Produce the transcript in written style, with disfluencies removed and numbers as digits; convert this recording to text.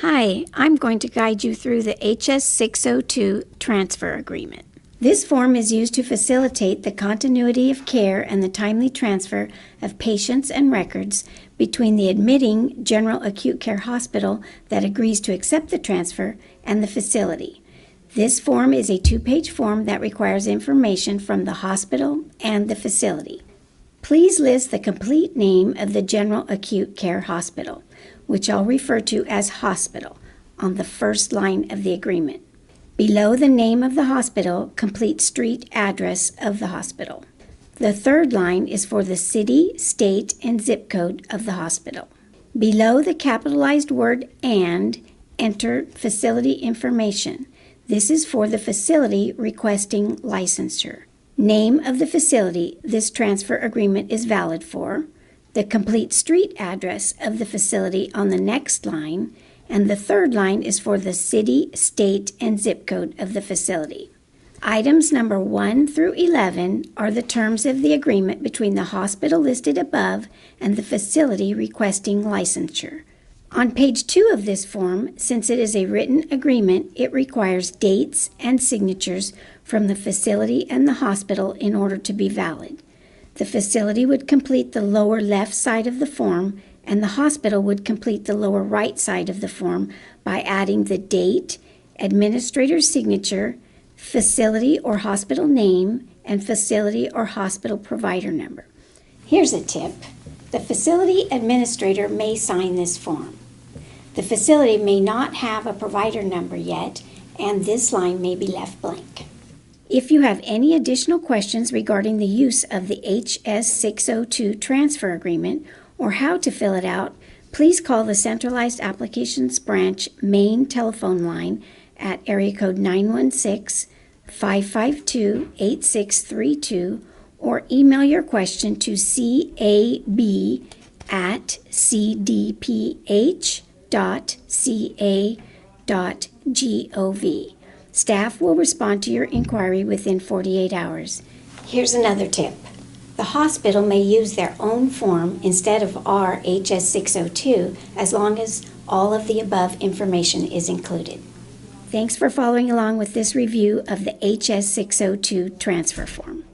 Hi, I'm going to guide you through the HS 602 Transfer Agreement. This form is used to facilitate the continuity of care and the timely transfer of patients and records between the admitting general acute care hospital that agrees to accept the transfer and the facility. This form is a two-page form that requires information from the hospital and the facility. Please list the complete name of the general acute care hospital, which I'll refer to as hospital, on the first line of the agreement. Below the name of the hospital, complete street address of the hospital. The third line is for the city, state, and zip code of the hospital. Below the capitalized word "and," enter facility information. This is for the facility requesting licensure. Name of the facility this transfer agreement is valid for, the complete street address of the facility on the next line, and the third line is for the city, state, and zip code of the facility. Items number 1 through 11 are the terms of the agreement between the hospital listed above and the facility requesting licensure. On page 2 of this form, since it is a written agreement, it requires dates and signatures from the facility and the hospital in order to be valid. The facility would complete the lower left side of the form, and the hospital would complete the lower right side of the form by adding the date, administrator's signature, facility or hospital name, and facility or hospital provider number. Here's a tip. The facility administrator may sign this form. The facility may not have a provider number yet, and this line may be left blank. If you have any additional questions regarding the use of the HS 602 transfer agreement or how to fill it out, please call the Centralized Applications Branch main telephone line at area code 916-552-8632 or email your question to cab@cdph.ca.gov. Staff will respond to your inquiry within 48 hours. Here's another tip. The hospital may use their own form instead of our HS 602 as long as all of the above information is included. Thanks for following along with this review of the HS 602 transfer form.